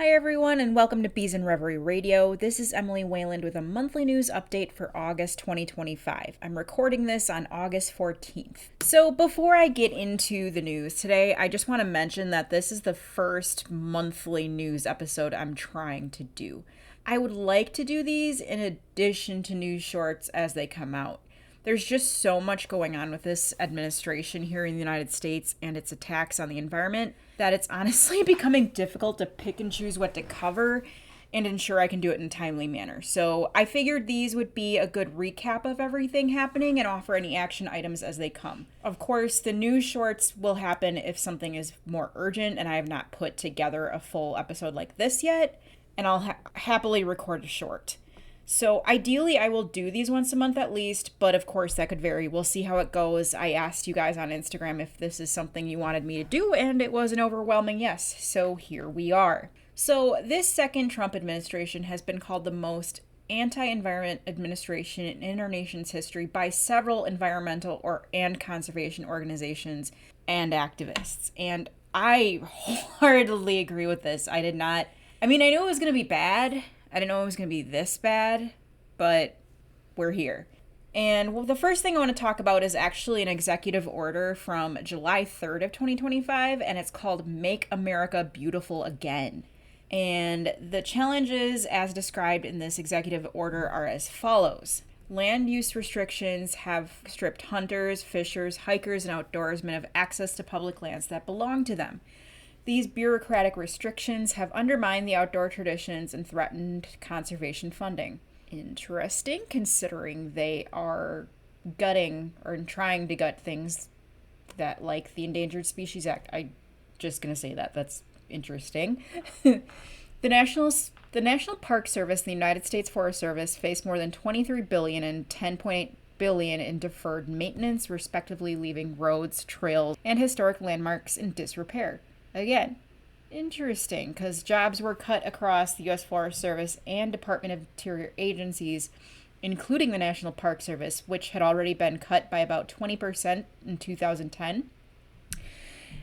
Hi everyone and welcome to Bees and Reverie Radio. This is Emily Wayland with a monthly news update for August 2025. I'm recording this on August 14th. So before I get into the news today, I just want to mention that this is the first monthly news episode I'm trying to do. I would like to do these in addition to news shorts as they come out. There's just so much going on with this administration here in the United States and its attacks on the environment that it's honestly becoming difficult to pick and choose what to cover and ensure I can do it in a timely manner. So I figured these would be a good recap of everything happening and offer any action items as they come. Of course, the news shorts will happen if something is more urgent and I have not put together a full episode like this yet, and I'll happily record a short. So ideally, I will do these once a month at least, but of course that could vary. We'll see how it goes. I asked you guys on Instagram if this is something you wanted me to do, and it was an overwhelming yes. So here we are. So this second Trump administration has been called the most anti-environment administration in our nation's history by several environmental and conservation organizations and activists. And I wholeheartedly agree with this. I knew it was going to be bad. I didn't know it was going to be this bad, but we're here. And the first thing I want to talk about is actually an executive order from July 3rd of 2025, and it's called Make America Beautiful Again. And the challenges as described in this executive order are as follows. Land use restrictions have stripped hunters, fishers, hikers, and outdoorsmen of access to public lands that belong to them. These bureaucratic restrictions have undermined the outdoor traditions and threatened conservation funding. Interesting, considering they are gutting or trying to gut things that, like the Endangered Species Act. I'm just going to say that. That's interesting. The National Park Service and the United States Forest Service face more than $23 billion and $10.8 billion in deferred maintenance, respectively, leaving roads, trails, and historic landmarks in disrepair. Again, interesting, because jobs were cut across the U.S. Forest Service and Department of Interior agencies, including the National Park Service, which had already been cut by about 20% in 2010.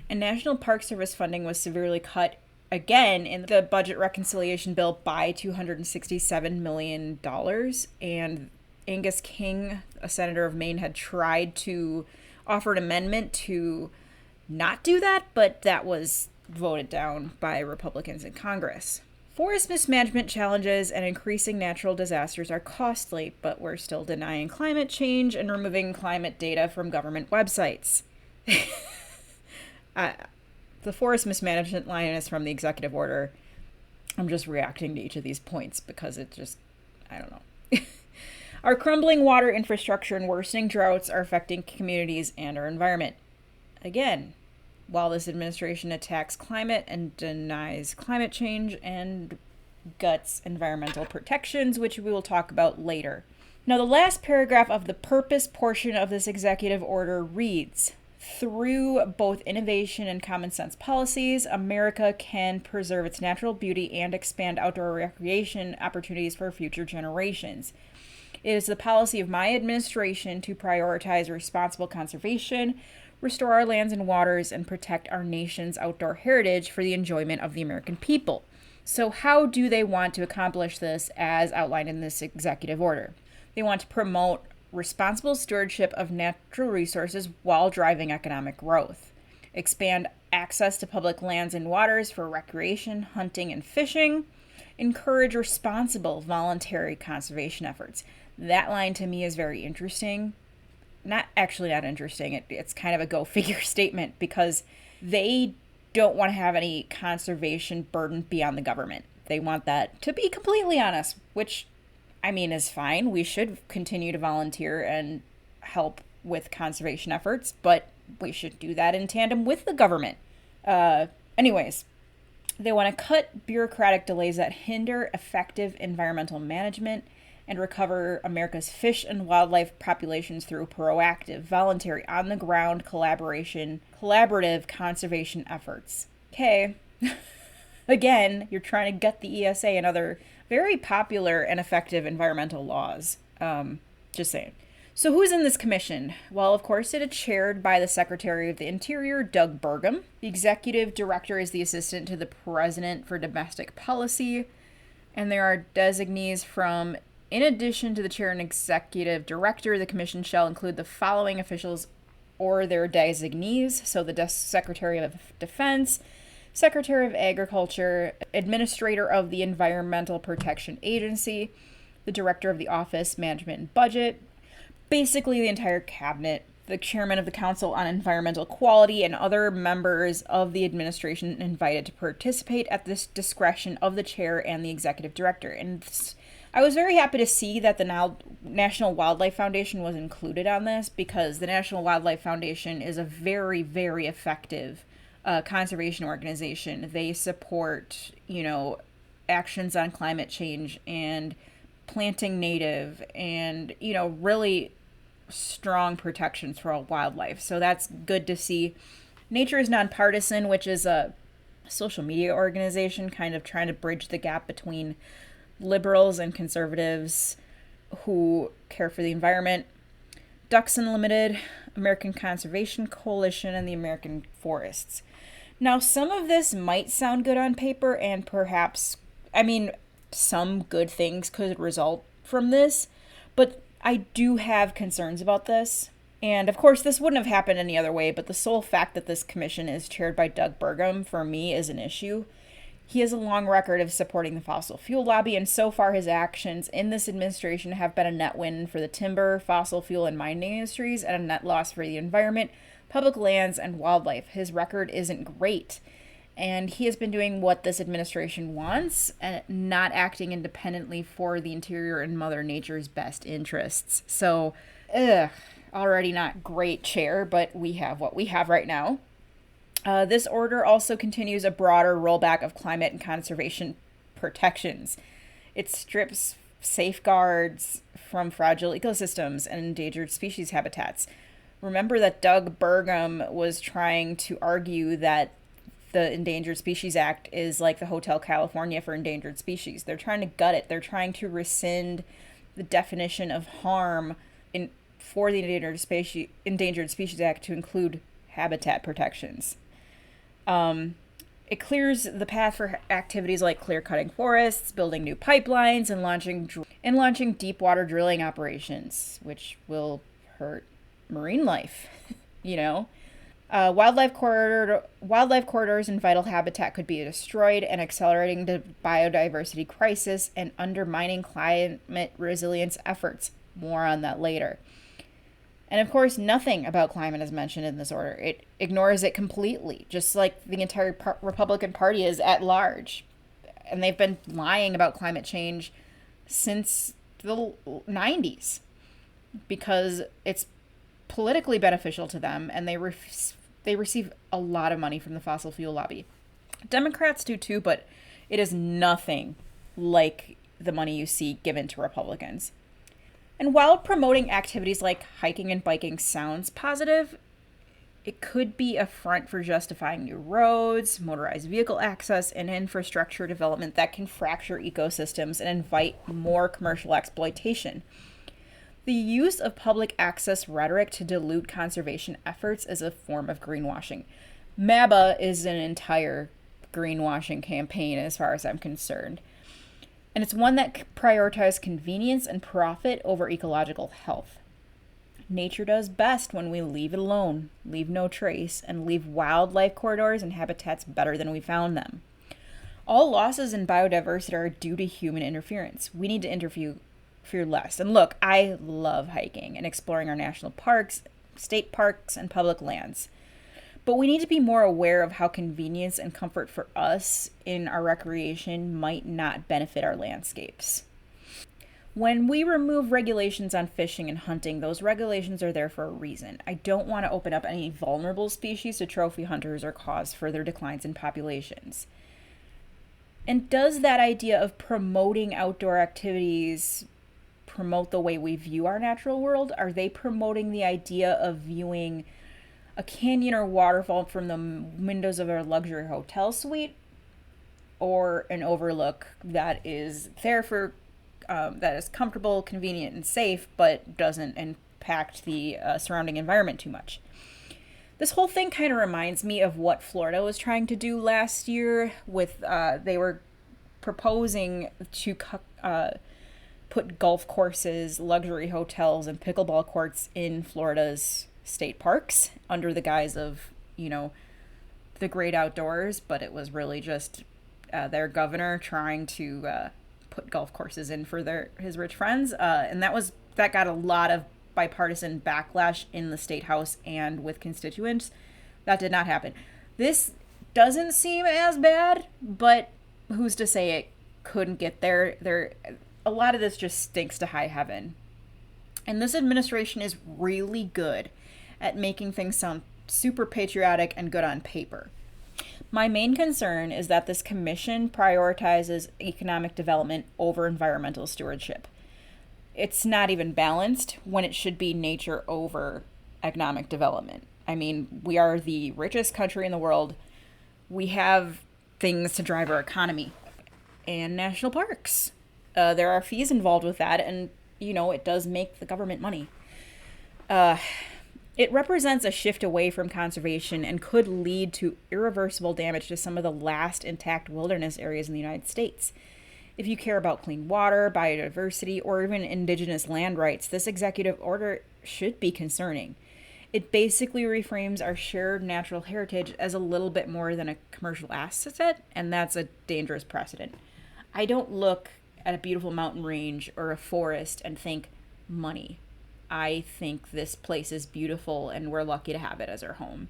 And National Park Service funding was severely cut again in the budget reconciliation bill by $267 million. And Angus King, a senator of Maine, had tried to offer an amendment to not do that, but that was voted down by Republicans in Congress. Forest mismanagement challenges and increasing natural disasters are costly, but we're still denying climate change and removing climate data from government websites. The forest mismanagement line is from the executive order. I'm just reacting to each of these points because I don't know. Our crumbling water infrastructure and worsening droughts are affecting communities and our environment. Again, while this administration attacks climate and denies climate change and guts environmental protections, which we will talk about later. Now, the last paragraph of the purpose portion of this executive order reads, through both innovation and common sense policies, America can preserve its natural beauty and expand outdoor recreation opportunities for future generations. It is the policy of my administration to prioritize responsible conservation, restore our lands and waters, and protect our nation's outdoor heritage for the enjoyment of the American people. So how do they want to accomplish this as outlined in this executive order? They want to promote responsible stewardship of natural resources while driving economic growth, expand access to public lands and waters for recreation, hunting, and fishing, encourage responsible voluntary conservation efforts. That line to me is very interesting. Not interesting. It's kind of a go figure statement because they don't want to have any conservation burden beyond the government. They want that to be completely honest, which is fine. We should continue to volunteer and help with conservation efforts, but we should do that in tandem with the government. Anyways, they want to cut bureaucratic delays that hinder effective environmental management and recover America's fish and wildlife populations through proactive, voluntary, on-the-ground collaborative conservation efforts. Okay. Again, you're trying to gut the ESA and other very popular and effective environmental laws. Just saying. So, who's in this commission? Well, of course, it is chaired by the Secretary of the Interior, Doug Burgum. The executive director is the assistant to the president for domestic policy. And there are designees from, in addition to the chair and executive director, the commission shall include the following officials or their designees. So, the Secretary of Defense, Secretary of Agriculture, Administrator of the Environmental Protection Agency, the Director of the Office, Management and Budget, basically the entire cabinet, the chairman of the Council on Environmental Quality, and other members of the administration invited to participate at this discretion of the chair and the executive director. And I was very happy to see that the National Wildlife Foundation was included on this, because the National Wildlife Foundation is a very, very effective conservation organization. They support, actions on climate change and planting native and, really strong protections for all wildlife. So that's good to see. Nature is Nonpartisan, which is a social media organization kind of trying to bridge the gap between liberals and conservatives who care for the environment. Ducks Unlimited, American Conservation Coalition, and the American Forests. Now, some of this might sound good on paper, and perhaps, some good things could result from this, but I do have concerns about this. And of course, this wouldn't have happened any other way, but the sole fact that this commission is chaired by Doug Burgum, for me, is an issue. He has a long record of supporting the fossil fuel lobby, and so far his actions in this administration have been a net win for the timber, fossil fuel, and mining industries, and a net loss for the environment, public lands, and wildlife. His record isn't great, and he has been doing what this administration wants and not acting independently for the interior and Mother Nature's best interests. So, already not great, chair, but we have what we have right now. This order also continues a broader rollback of climate and conservation protections. It strips safeguards from fragile ecosystems and endangered species habitats. Remember that Doug Burgum was trying to argue that the Endangered Species Act is like the Hotel California for endangered species. They're trying to gut it. They're trying to rescind the definition of harm for the Endangered Species Act to include habitat protections. It clears the path for activities like clear-cutting forests, building new pipelines, and launching deep water drilling operations, which will hurt marine life. Wildlife corridors and vital habitat could be destroyed, and accelerating the biodiversity crisis and undermining climate resilience efforts. More on that later. And of course, nothing about climate is mentioned in this order. It ignores it completely, just like the entire Republican Party is at large. And they've been lying about climate change since the 90s because it's politically beneficial to them, and they receive a lot of money from the fossil fuel lobby. Democrats do too, but it is nothing like the money you see given to Republicans. And while promoting activities like hiking and biking sounds positive, it could be a front for justifying new roads, motorized vehicle access, and infrastructure development that can fracture ecosystems and invite more commercial exploitation. The use of public access rhetoric to dilute conservation efforts is a form of greenwashing. MABA is an entire greenwashing campaign as far as I'm concerned. And it's one that prioritizes convenience and profit over ecological health. Nature does best when we leave it alone, leave no trace, and leave wildlife corridors and habitats better than we found them. All losses in biodiversity are due to human interference. We need to interfere less. And look, I love hiking and exploring our national parks, state parks, and public lands. But we need to be more aware of how convenience and comfort for us in our recreation might not benefit our landscapes. When we remove regulations on fishing and hunting, those regulations are there for a reason. I don't want to open up any vulnerable species to trophy hunters or cause further declines in populations. And does that idea of promoting outdoor activities promote the way we view our natural world? Are they promoting the idea of viewing a canyon or waterfall from the windows of our luxury hotel suite, or an overlook that is there for that is comfortable, convenient, and safe, but doesn't impact the surrounding environment too much. This whole thing kind of reminds me of what Florida was trying to do last year with they were proposing to put golf courses, luxury hotels, and pickleball courts in Florida's state parks under the guise of, the great outdoors, but it was really just their governor trying to put golf courses in for his rich friends, and that got a lot of bipartisan backlash in the state house and with constituents. That did not happen. This doesn't seem as bad, but who's to say it couldn't get there? A lot of this just stinks to high heaven. And this administration is really good at making things sound super patriotic and good on paper. My main concern is that this commission prioritizes economic development over environmental stewardship. It's not even balanced when it should be nature over economic development. I mean, we are the richest country in the world. We have things to drive our economy and national parks. There are fees involved with that, and, it does make the government money. It represents a shift away from conservation and could lead to irreversible damage to some of the last intact wilderness areas in the United States. If you care about clean water, biodiversity, or even indigenous land rights, this executive order should be concerning. It basically reframes our shared natural heritage as a little bit more than a commercial asset, and that's a dangerous precedent. I don't look at a beautiful mountain range or a forest and think money. I think this place is beautiful and we're lucky to have it as our home.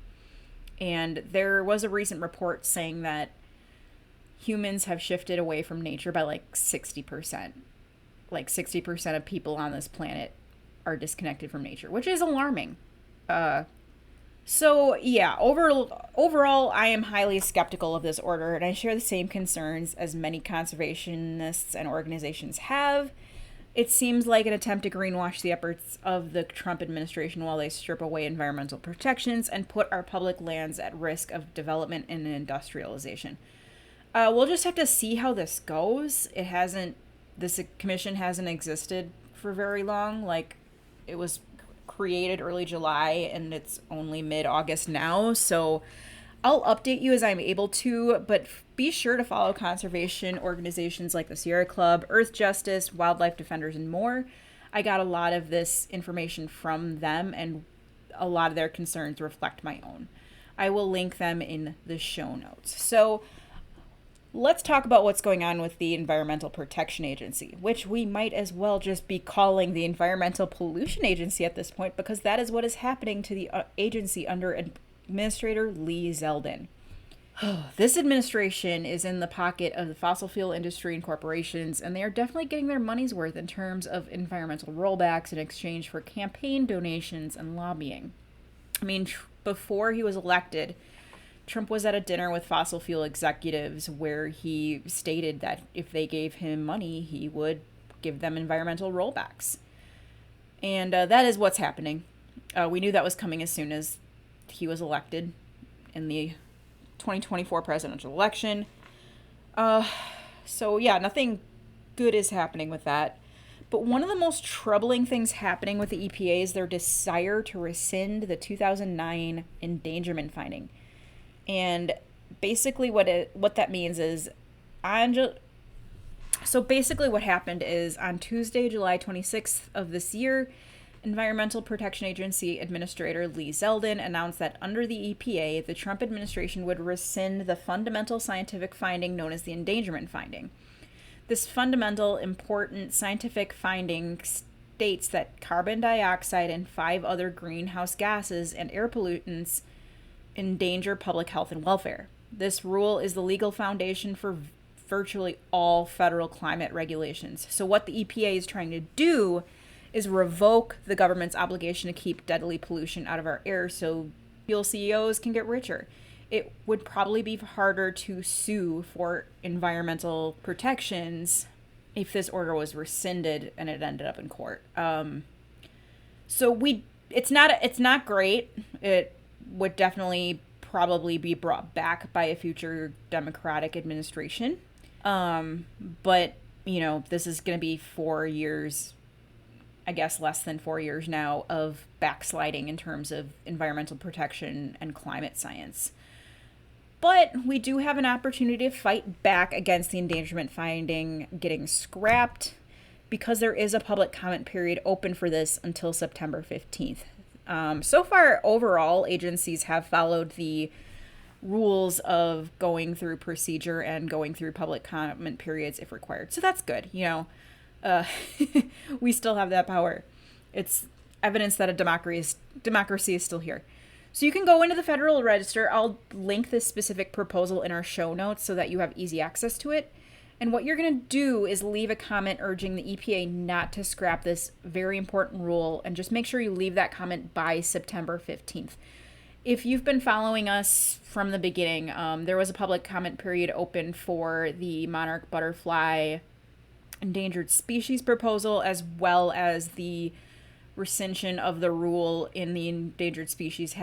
And there was a recent report saying that humans have shifted away from nature by like 60%. Like 60% of people on this planet are disconnected from nature, which is alarming. So yeah, overall, I am highly skeptical of this order, and I share the same concerns as many conservationists and organizations have. It seems like an attempt to greenwash the efforts of the Trump administration while they strip away environmental protections and put our public lands at risk of development and industrialization. We'll just have to see how this goes. This commission hasn't existed for very long. Like, it was created early July and it's only mid-August now. So I'll update you as I'm able to, but be sure to follow conservation organizations like the Sierra Club, Earth Justice, Wildlife Defenders, and more. I got a lot of this information from them, and a lot of their concerns reflect my own. I will link them in the show notes. So let's talk about what's going on with the Environmental Protection Agency, which we might as well just be calling the Environmental Pollution Agency at this point, because that is what is happening to the agency under Administrator Lee Zeldin. This administration is in the pocket of the fossil fuel industry and corporations, and they are definitely getting their money's worth in terms of environmental rollbacks in exchange for campaign donations and lobbying. I mean, before he was elected, Trump was at a dinner with fossil fuel executives where he stated that if they gave him money, he would give them environmental rollbacks. And that is what's happening. We knew that was coming as soon as he was elected in the 2024 presidential election. So yeah, nothing good is happening with that. But one of the most troubling things happening with the EPA is their desire to rescind the 2009 endangerment finding. And basically what that means is basically what happened is on Tuesday, July 26th of this year, Environmental Protection Agency Administrator Lee Zeldin announced that under the EPA, the Trump administration would rescind the fundamental scientific finding known as the endangerment finding. This fundamental, important scientific finding states that carbon dioxide and 5 other greenhouse gases and air pollutants endanger public health and welfare. This rule is the legal foundation for virtually all federal climate regulations. So what the EPA is trying to do is revoke the government's obligation to keep deadly pollution out of our air so fuel CEOs can get richer. It would probably be harder to sue for environmental protections if this order was rescinded and it ended up in court. It's not great. It would definitely probably be brought back by a future Democratic administration. But, this is going to be 4 years I guess, less than 4 years now of backsliding in terms of environmental protection and climate science. But we do have an opportunity to fight back against the endangerment finding getting scrapped because there is a public comment period open for this until September 15th. So far, overall, agencies have followed the rules of going through procedure and going through public comment periods if required. So that's good. We still have that power. It's evidence that a democracy is still here. So you can go into the Federal Register. I'll link this specific proposal in our show notes so that you have easy access to it. And what you're going to do is leave a comment urging the EPA not to scrap this very important rule, and just make sure you leave that comment by September 15th. If you've been following us from the beginning, there was a public comment period open for the monarch butterfly endangered species proposal, as well as the rescission of the rule in the Endangered Species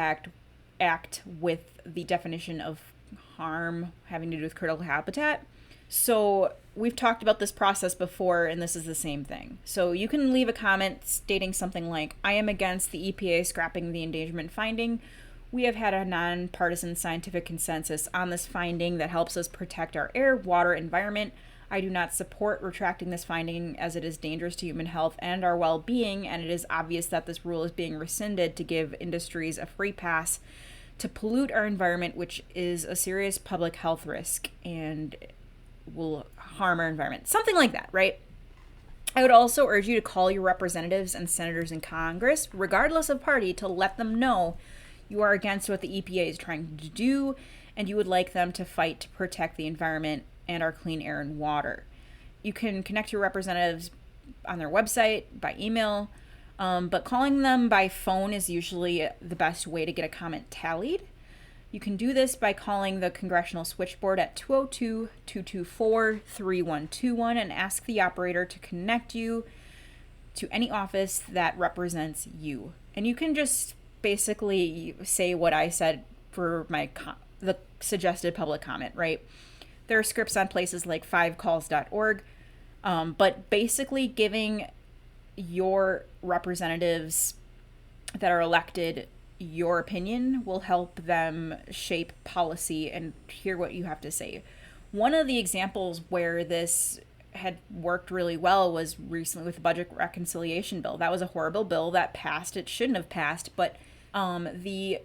Act with the definition of harm having to do with critical habitat. So we've talked about this process before, and this is the same thing. So you can leave a comment stating something like, I am against the EPA scrapping the endangerment finding. We have had a nonpartisan scientific consensus on this finding that helps us protect our air, water, environment. I do not support retracting this finding as it is dangerous to human health and our well-being, and it is obvious that this rule is being rescinded to give industries a free pass to pollute our environment, which is a serious public health risk and will harm our environment. Something like that, right? I would also urge you to call your representatives and senators in Congress, regardless of party, to let them know you are against what the EPA is trying to do, and you would like them to fight to protect the environment and our clean air and water. You can connect your representatives on their website, by email, but calling them by phone is usually the best way to get a comment tallied. You can do this by calling the Congressional Switchboard at 202-224-3121 and ask the operator to connect you to any office that represents you. And you can just basically say what I said for the suggested public comment, right? There are scripts on places like 5calls.org, but basically giving your representatives that are elected your opinion will help them shape policy and hear what you have to say. One of the examples where this had worked really well was recently with the budget reconciliation bill. That was a horrible bill that passed. It shouldn't have passed, but the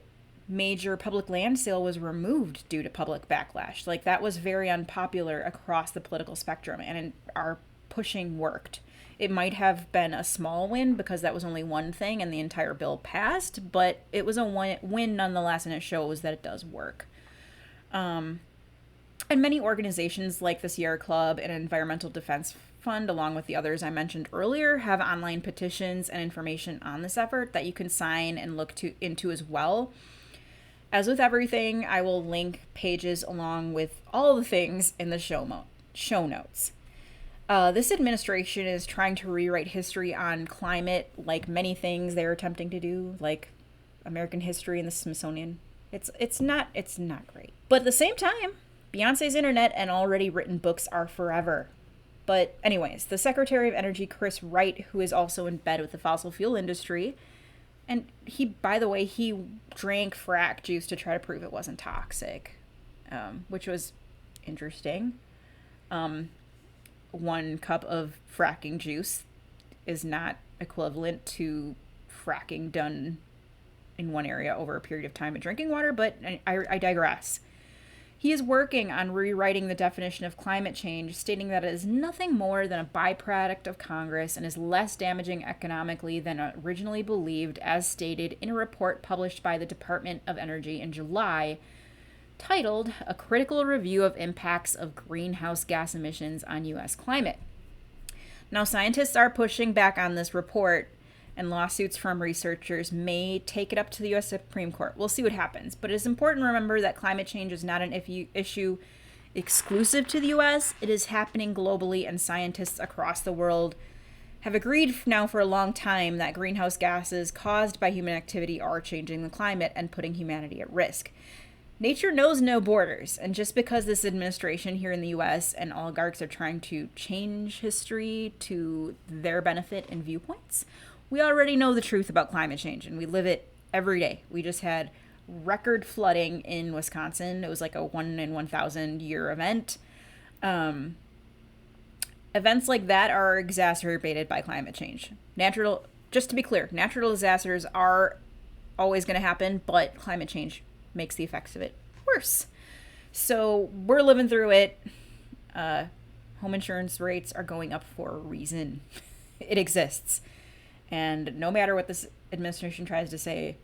major public land sale was removed due to public backlash. Like, that was very unpopular across the political spectrum, and our pushing worked. It might have been a small win because that was only one thing and the entire bill passed, but it was a win nonetheless, and it shows that it does work. And many organizations like the Sierra Club and Environmental Defense Fund, along with the others I mentioned earlier, have online petitions and information on this effort that you can sign and look into as well. As with everything, I will link pages along with all the things in the show notes. This administration is trying to rewrite history on climate, like many things they're attempting to do, like American history and the Smithsonian. It's not great. But at the same time, Beyonce's internet and already written books are forever. But anyways, the Secretary of Energy, Chris Wright, who is also in bed with the fossil fuel industry, and he drank frack juice to try to prove it wasn't toxic, which was interesting. 1 cup of fracking juice is not equivalent to fracking done in one area over a period of time in drinking water, but I digress. He is working on rewriting the definition of climate change, stating that it is nothing more than a byproduct of Congress and is less damaging economically than originally believed, as stated in a report published by the Department of Energy in July, titled A Critical Review of Impacts of Greenhouse Gas Emissions on U.S. Climate. Now, scientists are pushing back on this report, and lawsuits from researchers may take it up to the U.S. Supreme Court. We'll see what happens, but it is important to remember that climate change is not an issue exclusive to the U.S. It is happening globally, and scientists across the world have agreed now for a long time that greenhouse gases caused by human activity are changing the climate and putting humanity at risk. Nature knows no borders, and just because this administration here in the US and oligarchs are trying to change history to their benefit and viewpoints, we already know the truth about climate change, and we live it every day. We just had record flooding in Wisconsin. It was like a 1 in 1,000 year event. Events like that are exacerbated by climate change. Just to be clear, natural disasters are always going to happen, but climate change makes the effects of it worse. So we're living through it. Home insurance rates are going up for a reason. It exists. And no matter what this administration tries to say,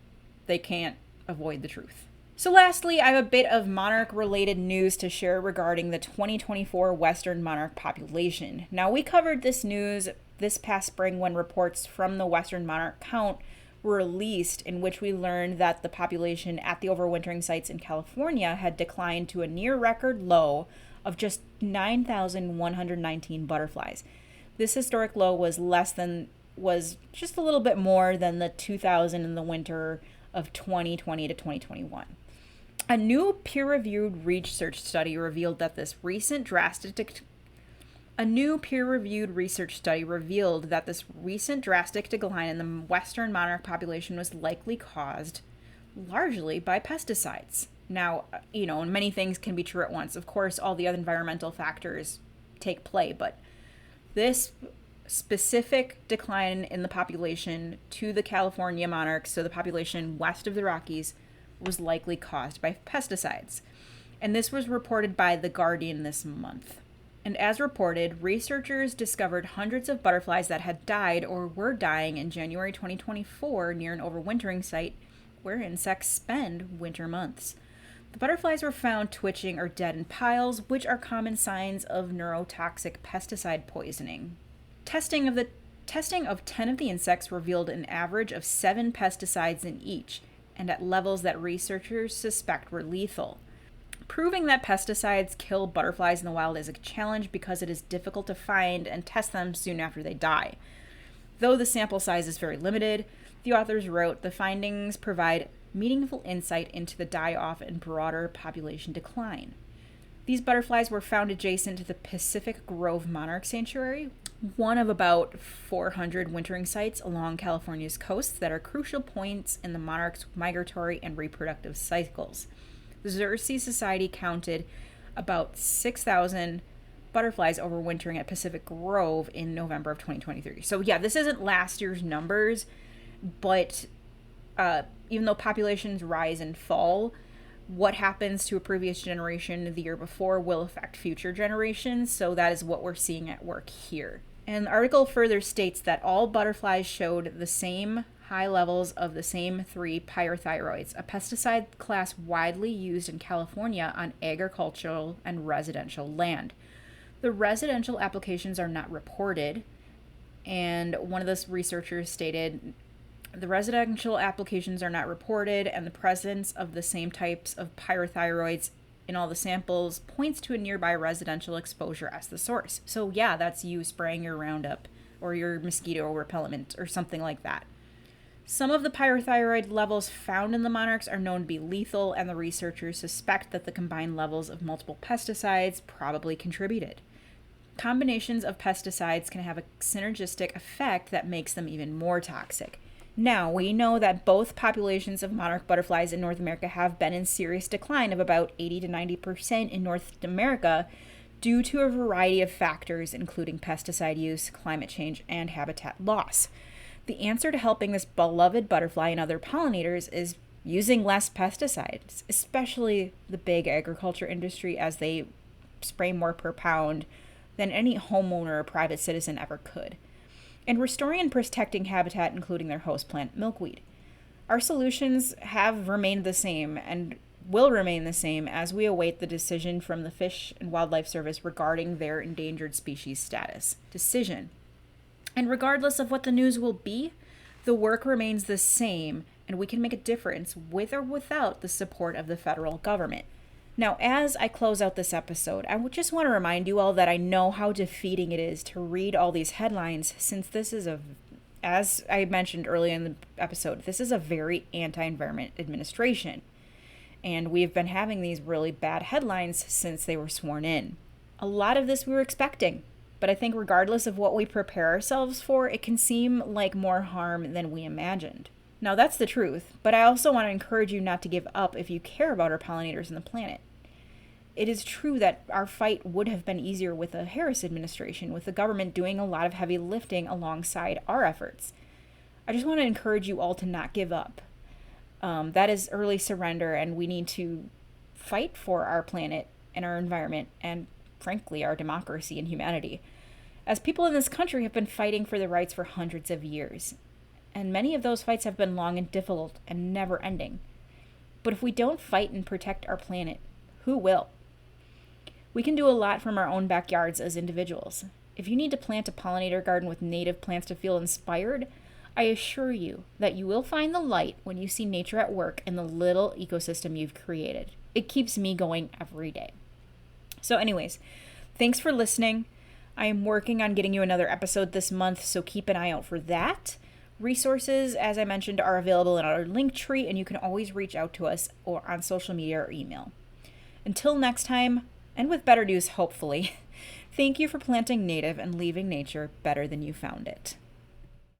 they can't avoid the truth. So lastly, I have a bit of monarch-related news to share regarding the 2024 Western Monarch population. Now, we covered this news this past spring when reports from the Western Monarch count were released, in which we learned that the population at the overwintering sites in California had declined to a near record low of just 9,119 butterflies. This historic low was just a little bit more than the 2,000 in the winter of 2020 to 2021. A new peer-reviewed research study revealed that this recent drastic decline in the Western monarch population was likely caused largely by pesticides. Now, and many things can be true at once. Of course, all the other environmental factors take play, but this specific decline in the population to the California monarchs, so the population west of the Rockies, was likely caused by pesticides. And this was reported by The Guardian this month. And as reported, researchers discovered hundreds of butterflies that had died or were dying in January 2024 near an overwintering site where insects spend winter months. The butterflies were found twitching or dead in piles, which are common signs of neurotoxic pesticide poisoning. Testing of 10 of the insects revealed an average of 7 pesticides in each, and at levels that researchers suspect were lethal. Proving that pesticides kill butterflies in the wild is a challenge because it is difficult to find and test them soon after they die. Though the sample size is very limited, the authors wrote, the findings provide meaningful insight into the die-off and broader population decline. These butterflies were found adjacent to the Pacific Grove Monarch Sanctuary, one of about 400 wintering sites along California's coasts that are crucial points in the monarch's migratory and reproductive cycles. The Xerces Society counted about 6,000 butterflies overwintering at Pacific Grove in November of 2023. So yeah, this isn't last year's numbers, but even though populations rise and fall, what happens to a previous generation the year before will affect future generations, so that is what we're seeing at work here. And the article further states that all butterflies showed the same high levels of the same 3 pyrethroids, a pesticide class widely used in California on agricultural and residential land. The residential applications are not reported, and one of the researchers stated, the residential applications are not reported, and the presence of the same types of pyrethroids in all the samples points to a nearby residential exposure as the source. So yeah, that's you spraying your Roundup or your mosquito repellent or something like that. Some of the pyrethroid levels found in the monarchs are known to be lethal, and the researchers suspect that the combined levels of multiple pesticides probably contributed. Combinations of pesticides can have a synergistic effect that makes them even more toxic. Now, we know that both populations of monarch butterflies in North America have been in serious decline of about 80 to 90% in North America due to a variety of factors, including pesticide use, climate change, and habitat loss. The answer to helping this beloved butterfly and other pollinators is using less pesticides, especially the big agriculture industry, as they spray more per pound than any homeowner or private citizen ever could, and restoring and protecting habitat, including their host plant, milkweed. Our solutions have remained the same and will remain the same as we await the decision from the Fish and Wildlife Service regarding their endangered species status. And regardless of what the news will be, the work remains the same, and we can make a difference with or without the support of the federal government. Now, as I close out this episode, I just want to remind you all that I know how defeating it is to read all these headlines, since this is as I mentioned earlier in the episode, this is a very anti-environment administration. and we've been having these really bad headlines since they were sworn in. A lot of this we were expecting, but I think regardless of what we prepare ourselves for, it can seem like more harm than we imagined. Now that's the truth, but I also want to encourage you not to give up if you care about our pollinators and the planet. It is true that our fight would have been easier with the Harris administration, with the government doing a lot of heavy lifting alongside our efforts. I just want to encourage you all to not give up. That is early surrender, and we need to fight for our planet and our environment and, frankly, our democracy and humanity. As people in this country have been fighting for their rights for hundreds of years, and many of those fights have been long and difficult and never ending. But if we don't fight and protect our planet, who will? We can do a lot from our own backyards as individuals. If you need to plant a pollinator garden with native plants to feel inspired, I assure you that you will find the light when you see nature at work in the little ecosystem you've created. It keeps me going every day. So anyways, thanks for listening. I am working on getting you another episode this month, so keep an eye out for that. Resources, as I mentioned, are available in our link tree, and you can always reach out to us or on social media or email. Until next time, and with better news hopefully, thank you for planting native and leaving nature better than you found it.